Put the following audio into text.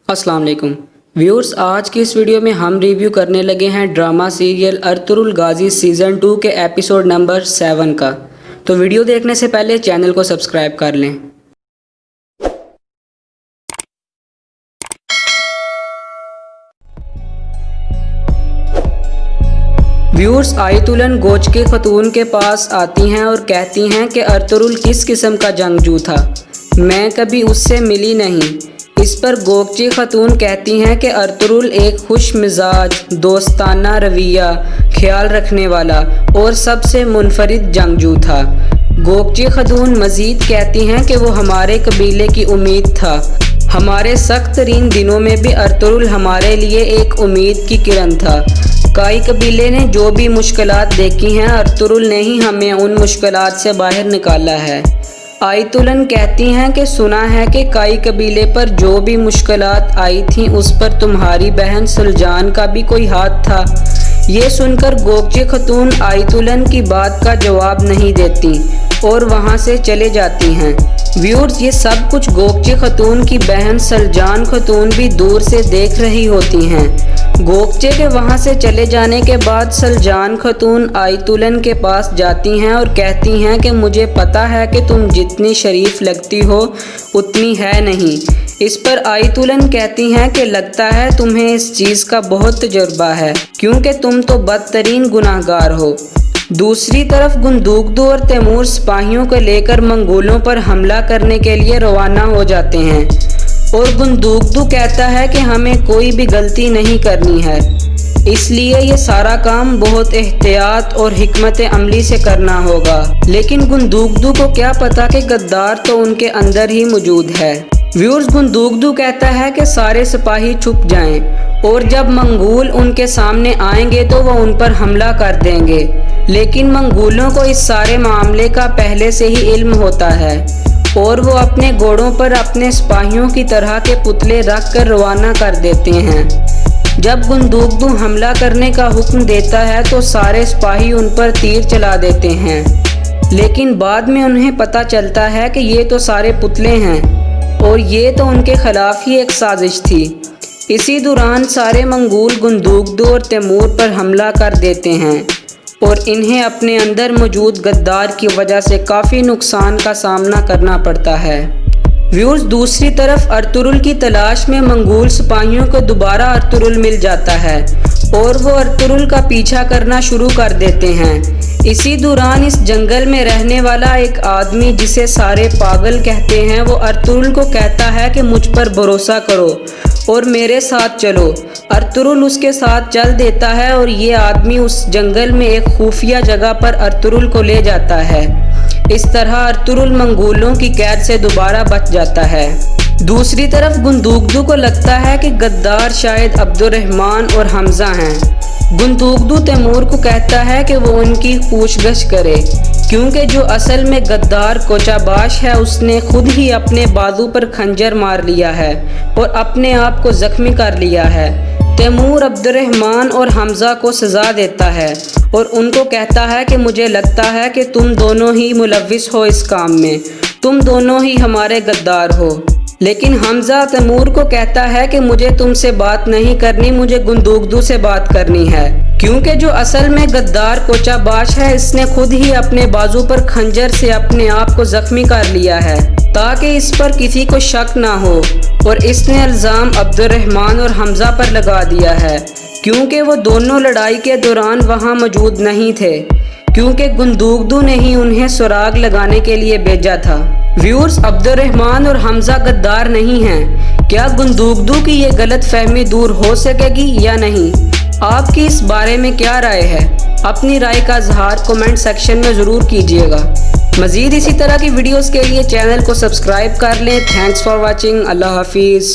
अस्सलाम वालेकुम व्यूअर्स, आज की इस वीडियो में हम रिव्यू करने लगे हैं ड्रामा सीरियल अर्तुरुल गाजी सीज़न 2 के एपिसोड नंबर 7 का। तो वीडियो देखने से पहले चैनल को सब्सक्राइब कर लें। व्यूअर्स, आयतुलन गोचके खतून के पास आती हैं और कहती हैं कि अर्तुरुल किस किस्म का जंगजू था, मैं कभी उससे मिली नहीं। इस पर गोकची खतून कहती हैं कि अर्तुरुल एक खुश मिजाज, दोस्ताना रवैया, ख्याल रखने वाला और सबसे मुनफरिद जंगजू था। गोकची खतून मज़ीद कहती हैं कि वो हमारे कबीले की उम्मीद था। हमारे सख्त तरीन दिनों में भी अर्तुरुल हमारे लिए एक उम्मीद की किरण था। काई कबीले ने जो भी मुश्किलात देखी हैं, अर्तुरुल ने ही हमें उन मुश्किलात से बाहर निकाला है। आयतुलन कहती हैं कि सुना है कि काई कबीले पर जो भी मुश्किलात आई थीं उस पर तुम्हारी बहन सुलजान का भी कोई हाथ था। ये सुनकर गोकची खतून आयतुलन की बात का जवाब नहीं देती और वहाँ से चले जाती हैं। व्यूअर्स, ये सब कुछ गोकची खतून की बहन सुलजान खतून भी दूर से देख रही होती हैं। गोकचे के वहाँ से चले जाने के बाद सुलजान खतून आयतुलन के पास जाती हैं और कहती हैं कि मुझे पता है कि तुम जितनी शरीफ लगती हो उतनी है नहीं। इस पर आयतुलन कहती हैं कि लगता है तुम्हें इस चीज़ का बहुत तजुर्बा है, क्योंकि तुम तो बदतरीन गुनाहगार हो। दूसरी तरफ गुंदुगदू और तैमूर सिपाहियों को लेकर मंगोलों पर हमला करने के लिए रवाना हो जाते हैं और गुंदुगदू कहता है कि हमें कोई भी गलती नहीं करनी है, इसलिए ये सारा काम बहुत एहतियात और हिकमत अमली से करना होगा। लेकिन गुंदुगदू को क्या पता कि गद्दार तो उनके अंदर ही मौजूद है। व्यूअर्स, गुंदुगदू कहता है कि सारे सिपाही छुप जाएं और जब मंगोल उनके सामने आएंगे तो वो उन पर हमला कर देंगे। लेकिन मंगोलों को इस सारे मामले का पहले से ही इल्म होता है और वो अपने घोड़ों पर अपने सिपाहियों की तरह के पुतले रख कर रवाना कर देते हैं। जब गुंदुगदू हमला करने का हुक्म देता है तो सारे सिपाही उन पर तीर चला देते हैं, लेकिन बाद में उन्हें पता चलता है कि ये तो सारे पुतले हैं और ये तो उनके खिलाफ ही एक साजिश थी। इसी दौरान सारे मंगोल गुंदुगदू और तैमूर पर हमला कर देते हैं और इन्हें अपने अंदर मौजूद गद्दार की वजह से काफ़ी नुकसान का सामना करना पड़ता है। व्यूअर्स, दूसरी तरफ अर्तुरुल की तलाश में मंगोल सिपाहियों को दोबारा अर्तुरुल मिल जाता है और वो अर्तुरुल का पीछा करना शुरू कर देते हैं। इसी दौरान इस जंगल में रहने वाला एक आदमी, जिसे सारे पागल कहते हैं, वो अर्तुरुल को कहता है कि मुझ पर भरोसा करो और मेरे साथ चलो। अर्तुरुल उसके साथ चल देता है और ये आदमी उस जंगल में एक खुफिया जगह पर अर्तुरुल को ले जाता है। इस तरह अर्तुरुल मंगोलों की कैद से दोबारा बच जाता है। दूसरी तरफ गुंदुगदू को लगता है कि गद्दार शायद अब्दुर्रहमान और हमजा हैं। गुंदुगदू तैमूर को कहता है कि वो उनकी पूछगछ करे, क्योंकि जो असल में गद्दार कोचाबाश है उसने खुद ही अपने बाजू पर खंजर मार लिया है और अपने आप को जख्मी कर लिया है। तैमूर अब्दुर्रहमान और हमजा को सज़ा देता है और उनको कहता है कि मुझे लगता है कि तुम दोनों ही मुलव्विस हो इस काम में, तुम दोनों ही हमारे गद्दार हो। लेकिन हमजा तैमूर को कहता है कि मुझे तुमसे बात नहीं करनी, मुझे गुंदुगदू से बात करनी है, क्योंकि जो असल में गद्दार कोचाबाश है इसने खुद ही अपने बाजू पर खंजर से अपने आप को जख्मी कर लिया है ताकि इस पर किसी को शक ना हो, और इसने इल्ज़ाम अब्दुर्रहमान और हमजा पर लगा दिया है, क्योंकि वो दोनों लड़ाई के दौरान वहाँ मौजूद नहीं थे, क्योंकि गुंदुगदू ने ही उन्हें सुराग लगाने के लिए भेजा था। व्यूअर्स, अब्दुर्रहमान और हमजा गद्दार नहीं हैं। क्या गुंदुगदू की ये गलत फहमी दूर हो सकेगी या नहीं? आपकी इस बारे में क्या राय है? अपनी राय का इजहार कमेंट सेक्शन में ज़रूर कीजिएगा। मज़ीद इसी तरह की वीडियोस के लिए चैनल को सब्सक्राइब कर लें। Thanks for watching. अल्लाह हाफिज़।